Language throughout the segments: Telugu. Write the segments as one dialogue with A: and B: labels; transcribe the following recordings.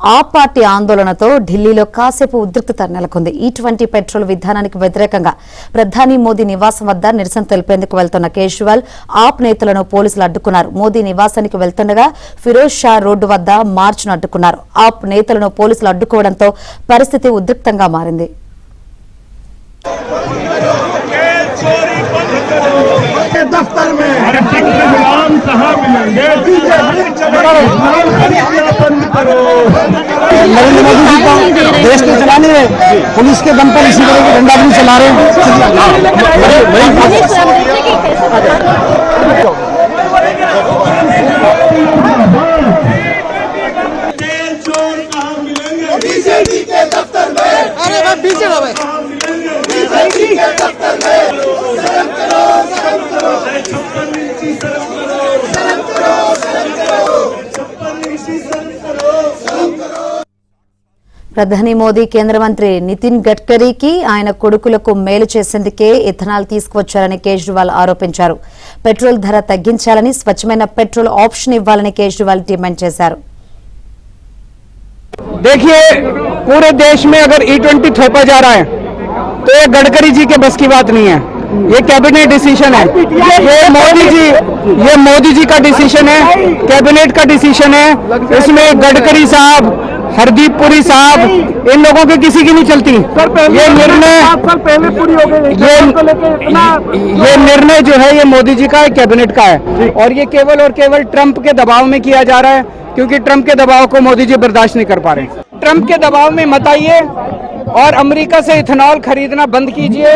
A: ఆ పార్టీ ఆందోళనతో ఢిల్లీలో కాసేపు ఉద్రిక్తత నెలకొంది. E20 పెట్రోల్ విధానానికి వ్యతిరేకంగా ప్రధాని మోదీ నివాసం వద్ద నిరసన తెలిపేందుకు వెళ్తున్న కేజ్రీవాల్ ఆప్ నేతలను పోలీసులు అడ్డుకున్నారు. మోదీ నివాసానికి వెళ్తుండగా ఫిరోజ్ షా రోడ్డు వద్ద మార్చ్ను అడ్డుకున్నారు. ఆప్ నేతలను పోలీసులు అడ్డుకోవడంతో పరిస్థితి ఉద్రిక్తంగా మారింది.
B: दफ्तर में गुलाम कहाँ मिलेंगे? बंद करो।
C: नरेंद्र मोदी जी का देश को चलाने है, पुलिस के दम पर इसी तरह की डंडाबंदी चला रहे हैं।
B: बीजेपी के दफ्तर में,
C: अरे भाई पीछे हो भाई।
B: बीजेपी के दफ्तर में
A: ప్రధాని మోదీ కేంద్ర మంత్రి నితిన్ గడ్కరీకి ఆయన కొడుకులకు మేలు చేసేందుకే ఇథనాల్ తీసుకువచ్చారని కేజ్రీవాల్ ఆరోపించారు. పెట్రోల్ ధర తగ్గించాలని, స్వచ్ఛమైన పెట్రోల్ ఆప్షన్ ఇవ్వాలని కేజ్రీవాల్ డిమాండ్ చేశారు.
C: देखिए, पूरे देश में अगर E20 थोपा जा रहा है तो ये गडकरी जी के बस की बात नहीं है, ये कैबिनेट डिसीजन है। ये मोदी जी का डिसीजन है, कैबिनेट का डिसीजन है। इसमें गडकरी साहब, हरदीप पुरी साहब, इन लोगों के किसी की नहीं चलती। ये निर्णय जो है ये मोदी जी का है, कैबिनेट का है, और ये केवल और केवल ट्रंप के दबाव में किया जा रहा है, क्योंकि ट्रंप के दबाव को मोदी जी बर्दाश्त नहीं कर पा रहे। ट्रंप के दबाव में मत आइए और अमेरिका से इथेनॉल खरीदना बंद कीजिए।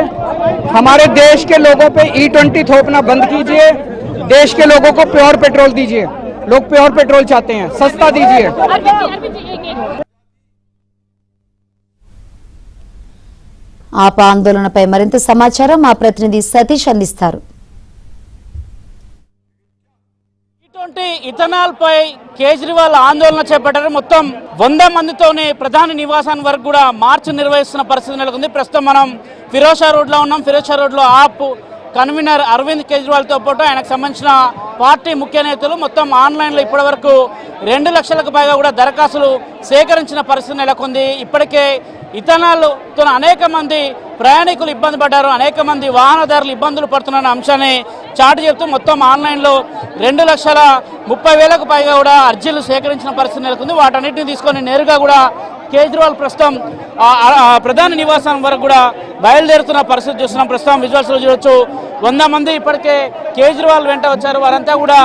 C: हमारे देश के लोगों पे E20 थोपना बंद कीजिए। देश के लोगों को प्योर पेट्रोल दीजिए। लोग प्योर पेट्रोल चाहते हैं, सस्ता दीजिए।
A: ఆప్ ఆందోళనపై మరింత సమాచారం మా ప్రతినిధి సతీష్ అందిస్తారు.
D: ఇథనాల్ పై కేజ్రీవాల్ ఆందోళన చేపట్టారు. మొత్తం 100 మందితోనే ప్రధాని నివాసాన్ని వరకు కూడా మార్చ్ నిర్వహిస్తున్న పరిస్థితి నెలకొంది. ప్రస్తుతం మనం ఫిరోజ్ షా రోడ్లో ఉన్నాం. ఫిరోజ్ షా రోడ్లో ఆప్ కన్వీనర్ అరవింద్ కేజ్రీవాల్తో పాటు ఆయనకు సంబంధించిన పార్టీ ముఖ్య నేతలు మొత్తం ఆన్లైన్లో ఇప్పటి వరకు 2 లక్షలకు పైగా కూడా దరఖాస్తులు సేకరించిన పరిస్థితి నెలకొంది. ఇప్పటికే ఇథనాల్తో అనేక మంది ప్రయాణికులు ఇబ్బంది పడ్డారు, అనేక మంది వాహనదారులు ఇబ్బందులు పడుతున్న అంశాన్ని చాటు చెప్తూ మొత్తం ఆన్లైన్లో 2,30,000కు పైగా కూడా అర్జీలు సేకరించిన పరిస్థితి నెలకొంది. వాటన్నిటిని తీసుకొని నేరుగా కూడా కేజ్రీవాల్ ప్రస్తుతం ప్రధాని నివాసం వరకు కూడా బయలుదేరుతున్న పరిస్థితి చూస్తున్నాం. ప్రస్తుతం విజువల్స్లో చూడొచ్చు, 100 మంది ఇప్పటికే కేజ్రీవాల్ వెంట వచ్చారు. వారంతా కూడా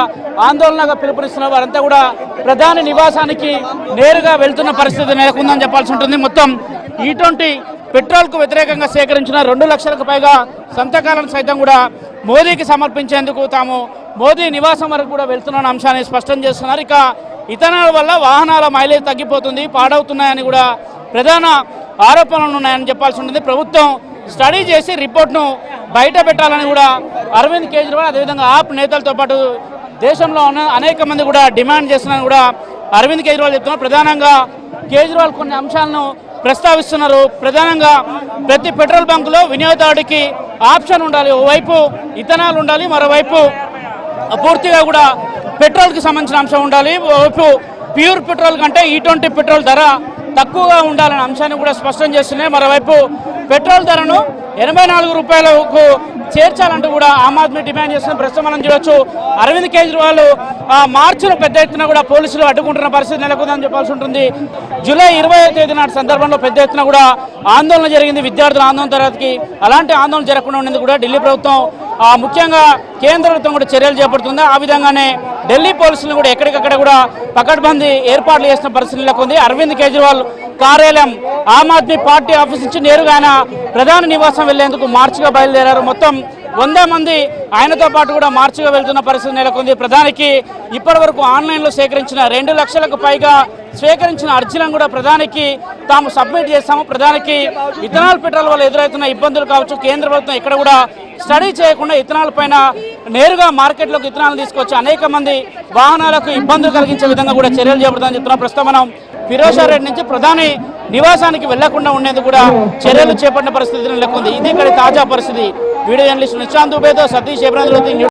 D: ఆందోళనగా పిలుపునిస్తున్నారు. వారంతా కూడా ప్రధాని నివాసానికి నేరుగా వెళ్తున్న పరిస్థితి నెలకొందని చెప్పాల్సి ఉంటుంది. మొత్తం E20 పెట్రోల్కు వ్యతిరేకంగా సేకరించిన 2 లక్షలకు పైగా సంతకాలను సైతం కూడా మోదీకి సమర్పించేందుకు తాము మోదీ నివాసం వరకు కూడా వెళ్తున్న అంశాన్ని స్పష్టం చేస్తున్నారు. ఇక ఇథనాల్ వల్ల వాహనాల మైలేజ్ తగ్గిపోతుంది, పాడవుతున్నాయని కూడా ప్రధాన ఆరోపణలు ఉన్నాయని చెప్పాల్సి ఉంటుంది. ప్రభుత్వం స్టడీ చేసి రిపోర్ట్ను బయట పెట్టాలని కూడా అరవింద్ కేజ్రీవాల్, అదేవిధంగా ఆప్ నేతలతో పాటు దేశంలో ఉన్న అనేక మంది కూడా డిమాండ్ చేస్తున్నారని కూడా అరవింద్ కేజ్రీవాల్ చెప్తున్నారు. ప్రధానంగా కేజ్రీవాల్ కొన్ని అంశాలను ప్రస్తావిస్తున్నారు. ప్రధానంగా ప్రతి పెట్రోల్ బంకులో వినియోగదారుడికి ఆప్షన్ ఉండాలి. ఓవైపు ఇథనాల్ ఉండాలి, మరోవైపు పూర్తిగా కూడా పెట్రోల్కి సంబంధించిన అంశం ఉండాలి. ఓవైపు ప్యూర్ పెట్రోల్ కంటే E20 పెట్రోల్ ధర తక్కువగా ఉండాలనే అంశాన్ని కూడా స్పష్టం చేస్తున్నాయి. మరోవైపు పెట్రోల్ ధరను 84 రూపాయలకు చేర్చాలంటూ కూడా ఆమ్ ఆద్మీ డిమాండ్ చేస్తున్న ప్రస్తుతం మనం చూడొచ్చు. అరవింద్ కేజ్రీవాల్ మార్చిలో పెద్ద ఎత్తున కూడా పోలీసులు అడ్డుకుంటున్న పరిస్థితి నెలకొందని చెప్పాల్సి ఉంటుంది. జూలై 20వ తేదీ నాటి సందర్భంలో పెద్ద ఎత్తున కూడా ఆందోళన జరిగింది. విద్యార్థుల ఆందోళన తర్వాతకి అలాంటి ఆందోళన జరగకుండా ఉండేందుకు కూడా ఢిల్లీ ప్రభుత్వం ముఖ్యంగా కేంద్ర ప్రభుత్వం కూడా చర్యలు చేపడుతుంది. ఆ విధంగానే ఢిల్లీ పోలీసులను కూడా ఎక్కడికక్కడ కూడా పకడ్బందీ ఏర్పాట్లు చేసిన పరిస్థితి నెలకొంది. అరవింద్ కేజ్రీవాల్ కార్యాలయం ఆమ్ ఆద్మీ పార్టీ ఆఫీస్ నుంచి నేరుగా ఆయన ప్రధాని నివాసం వెళ్లేందుకు మార్చిగా బయలుదేరారు. మొత్తం 100 మంది ఆయనతో పాటు కూడా మార్చిగా వెళ్తున్న పరిస్థితి నెలకొంది. ప్రధానికి ఇప్పటి వరకు ఆన్లైన్లో సేకరించిన 2 లక్షలకు పైగా స్వీకరించిన అర్జీలను కూడా ప్రధానికి తాము సబ్మిట్ చేస్తాము. ప్రధానికి ఇథనాల్ పెట్రోల్ వల్ల ఎదురవుతున్న ఇబ్బందులు కావచ్చు, కేంద్ర ప్రభుత్వం ఇక్కడ కూడా స్టడీ చేయకుండా ఇథనాల్ పైన నేరుగా మార్కెట్లోకి ఇథనాల్ తీసుకొచ్చి అనేక మంది వాహనాలకు ఇబ్బందులు కలిగించే విధంగా కూడా చర్యలు చేపడతామని చెప్తున్నాం. ప్రస్తుతం మనం ఫిరోజ్ షా రెడ్డి నుంచి ప్రధాని నివాసానికి వెళ్లకుండా ఉండేందుకు కూడా చర్యలు చేపట్టిన పరిస్థితి నెలకొంది. ఇది ఇక్కడ తాజా పరిస్థితి. వీడియో జర్నలిస్ట్ నిశాంత్ దుబేతో సతీష్.